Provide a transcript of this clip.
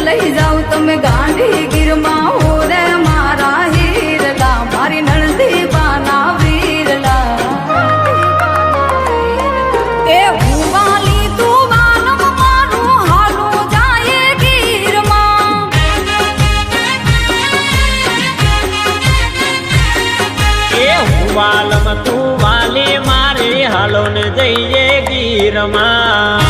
લઈ જાઉં તમે ગાંધી ગીરમાં હો રે મારા હીરલા મારી નણંદી બાના વીરલા એ હું વાલી તું વાલમ મારું હાલું જાય ગીરમાં એ હું વાલમ તું વાલી મારી હાલો ને જઈએ ગીરમાં